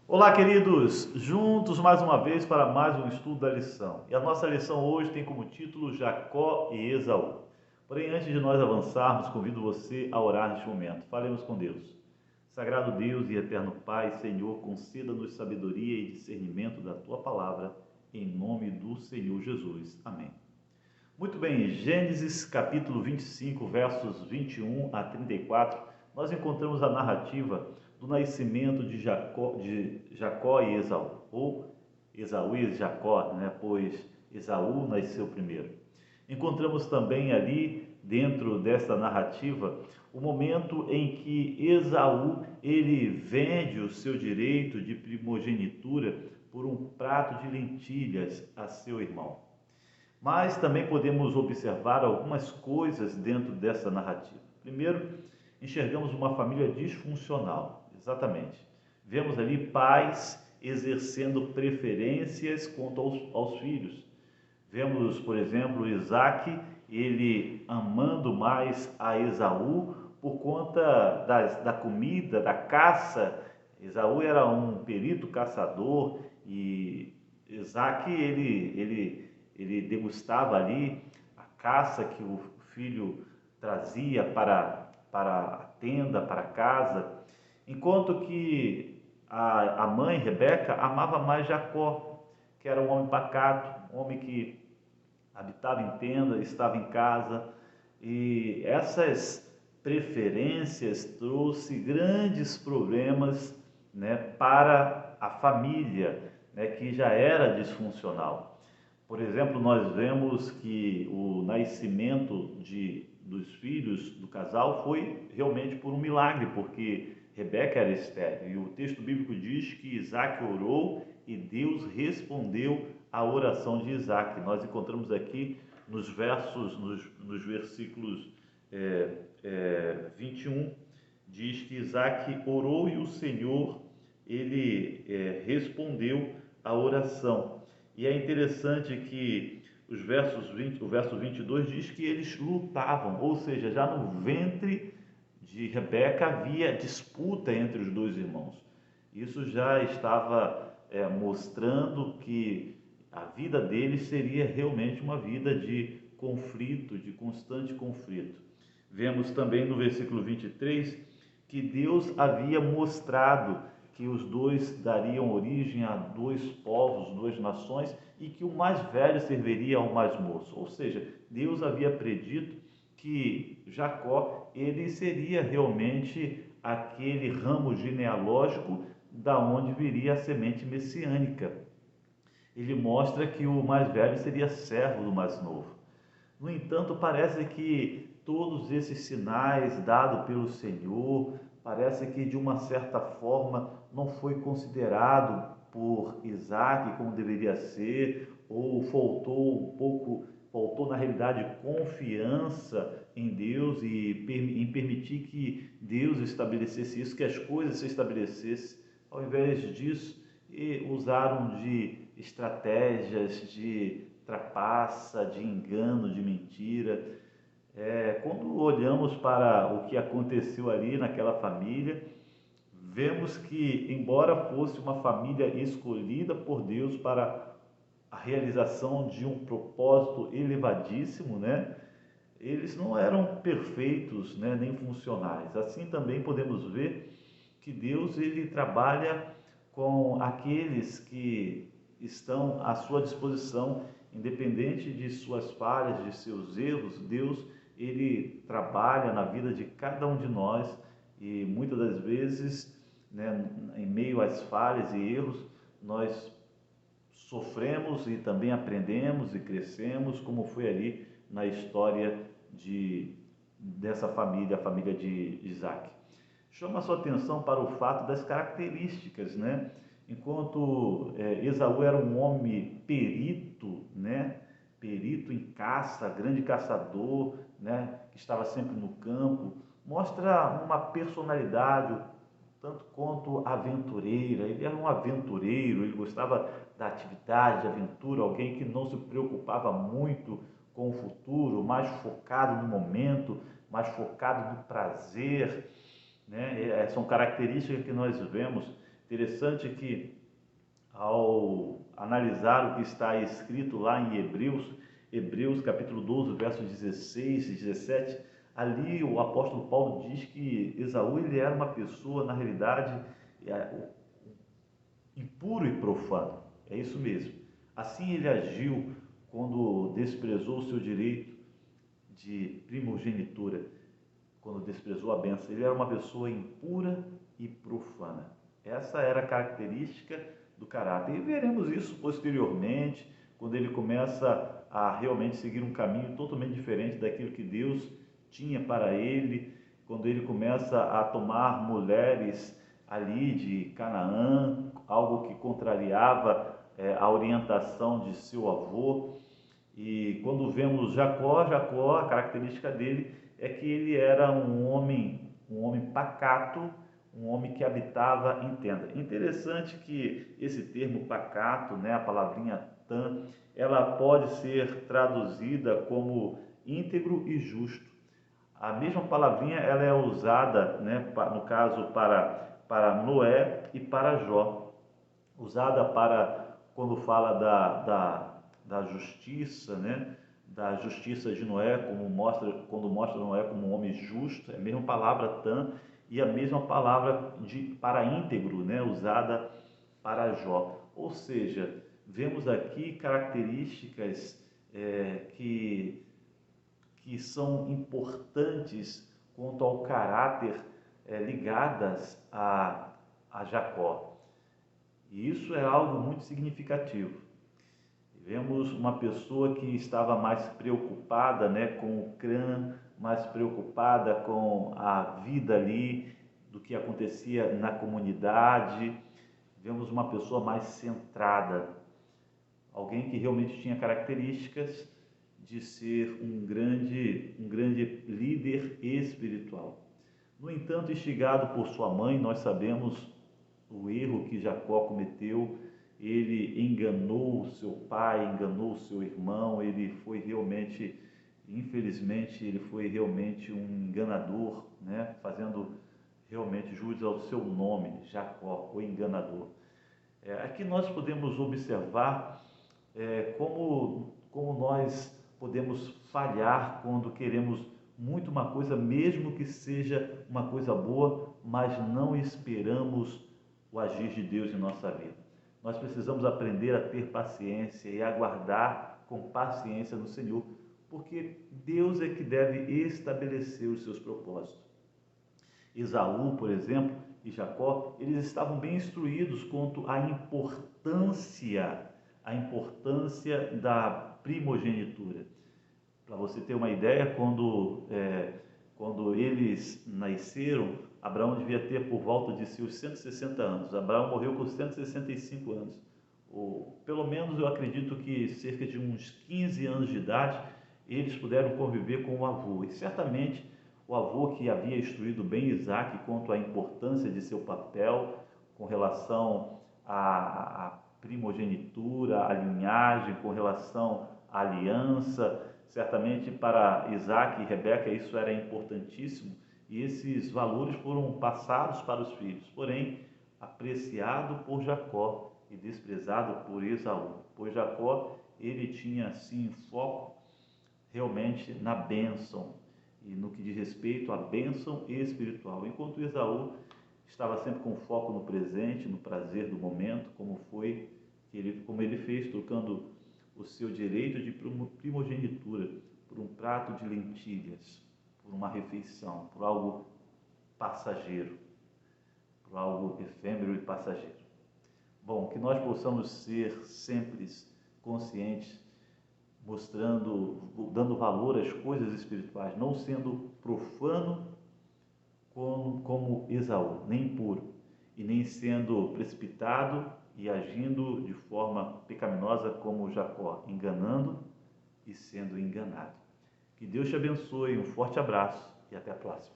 Olá, queridos! Juntos mais uma vez para mais um estudo da lição. E a nossa lição hoje tem como título Jacó e Esaú. Porém, antes de nós avançarmos, convido você a orar neste momento. Falemos com Deus. Sagrado Deus e eterno Pai, Senhor, conceda-nos sabedoria e discernimento da Tua palavra, em nome do Senhor Jesus. Amém. Muito bem, Gênesis capítulo 25, versos 21 a 34, nós encontramos a narrativa do nascimento de Jacó e Esaú, ou Esaú e Jacó, né? Pois Esaú nasceu primeiro. Encontramos também ali, dentro dessa narrativa, o momento em que Esaú ele vende o seu direito de primogenitura por um prato de lentilhas a seu irmão. Mas também podemos observar algumas coisas dentro dessa narrativa. Primeiro, enxergamos uma família disfuncional, exatamente. Vemos ali pais exercendo preferências quanto aos filhos. Vemos, por exemplo, Isaac, ele amando mais a Esaú por conta da comida, da caça. Esaú era um perito caçador e Isaac, ele degustava ali a caça que o filho trazia para a tenda, para casa, enquanto que a mãe, Rebeca, amava mais Jacó, que era um homem pacato, um homem que habitava em tenda, estava em casa, e essas preferências trouxe grandes problemas, né, para a família, né, que já era disfuncional. Por exemplo, nós vemos que o nascimento dos filhos do casal foi realmente por um milagre, porque Rebeca era estéril. E o texto bíblico diz que Isaac orou e Deus respondeu à oração de Isaac. Nós encontramos aqui nos versículos 21, diz que Isaac orou e o Senhor, ele respondeu à oração. E é interessante que o verso 22 diz que eles lutavam, ou seja, já no ventre de Rebeca havia disputa entre os dois irmãos. Isso já estava mostrando que a vida deles seria realmente uma vida de conflito, de constante conflito. Vemos também no versículo 23 que Deus havia mostrado que os dois dariam origem a dois povos, duas nações, e que o mais velho serviria ao mais moço. Ou seja, Deus havia predito que Jacó ele seria realmente aquele ramo genealógico da onde viria a semente messiânica. Ele mostra que o mais velho seria servo do mais novo. No entanto, parece que todos esses sinais dados pelo Senhor, parece que de uma certa forma não foi considerado por Isaac como deveria ser, ou faltou na realidade confiança em Deus e em permitir que Deus estabelecesse isso, que as coisas se estabelecessem. Ao invés disso, usaram de estratégias de trapaça, de engano, de mentira. Quando olhamos para o que aconteceu ali naquela família, vemos que, embora fosse uma família escolhida por Deus para a realização de um propósito elevadíssimo, né? Eles não eram perfeitos, né, nem funcionais. Assim também podemos ver que Deus ele trabalha com aqueles que estão à sua disposição, independente de suas falhas, de seus erros. Deus ele trabalha na vida de cada um de nós e muitas das vezes, né, em meio às falhas e erros, nós sofremos e também aprendemos e crescemos, como foi ali na história dessa família, a família de Isaac. Chama a sua atenção para o fato das características, né? Enquanto Esaú era um homem perito, né? Perito em caça, grande caçador, né? Que estava sempre no campo, mostra uma personalidade tanto quanto aventureira. Ele era um aventureiro, ele gostava da atividade, de aventura, alguém que não se preocupava muito com o futuro, mais focado no momento, mais focado no prazer, né? São características que nós vemos. Interessante que, ao analisar o que está escrito lá em Hebreus capítulo 12, versos 16 e 17, ali o apóstolo Paulo diz que Esaú ele era uma pessoa, na realidade, impuro e profano. É isso mesmo. Assim ele agiu quando desprezou o seu direito de primogenitura, quando desprezou a bênção. Ele era uma pessoa impura e profana. Essa era a característica do caráter. E veremos isso posteriormente, quando ele começa a realmente seguir um caminho totalmente diferente daquilo que Deus tinha para ele, quando ele começa a tomar mulheres ali de Canaã, algo que contrariava a orientação de seu avô. E quando vemos Jacó, a característica dele é que ele era um homem pacato, um homem que habitava em tenda. Interessante que esse termo pacato, né, a palavrinha tan, ela pode ser traduzida como íntegro e justo. A mesma palavrinha ela é usada, né, no caso para Noé e para Jó, usada para quando fala da justiça, né? Da justiça de Noé, quando mostra Noé como um homem justo, é a mesma palavra tan e a mesma palavra para íntegro, né? Usada para Jó. Ou seja, vemos aqui características que são importantes quanto ao caráter ligadas a Jacó. E isso é algo muito significativo. Vemos uma pessoa que estava mais preocupada, né, com o clã, mais preocupada com a vida ali, do que acontecia na comunidade. Vemos uma pessoa mais centrada, alguém que realmente tinha características de ser um grande líder espiritual. No entanto, instigado por sua mãe, nós sabemos o erro que Jacó cometeu. Ele enganou seu pai, enganou seu irmão, ele foi realmente, infelizmente, ele foi realmente um enganador, né? Fazendo realmente jus ao seu nome, Jacó, o enganador. Aqui nós podemos observar como nós podemos falhar quando queremos muito uma coisa, mesmo que seja uma coisa boa, mas não esperamos o agir de Deus em nossa vida. Nós precisamos aprender a ter paciência e aguardar com paciência no Senhor, porque Deus é que deve estabelecer os seus propósitos. Esaú, por exemplo, e Jacó, eles estavam bem instruídos quanto à importância da primogenitura. Para você ter uma ideia, quando eles nasceram, Abraão devia ter por volta de seus 160 anos. Abraão morreu com 165 anos. Pelo menos eu acredito que cerca de uns 15 anos de idade, eles puderam conviver com o avô. E certamente o avô, que havia instruído bem Isaac quanto à importância de seu papel com relação à primogenitura, à linhagem, com relação à aliança, certamente para Isaac e Rebeca isso era importantíssimo, e esses valores foram passados para os filhos, porém apreciado por Jacó e desprezado por Esaú, pois Jacó ele tinha sim foco realmente na bênção e no que diz respeito à bênção espiritual, enquanto Esaú estava sempre com foco no presente, no prazer do momento, como ele fez, trocando o seu direito de primogenitura por um prato de lentilhas, por uma refeição, por algo passageiro, por algo efêmero e passageiro. Bom, que nós possamos ser sempre conscientes, dando valor às coisas espirituais, não sendo profano como Esaú, nem impuro, e nem sendo precipitado e agindo de forma pecaminosa como Jacó, enganando e sendo enganado. Que Deus te abençoe, um forte abraço e até a próxima.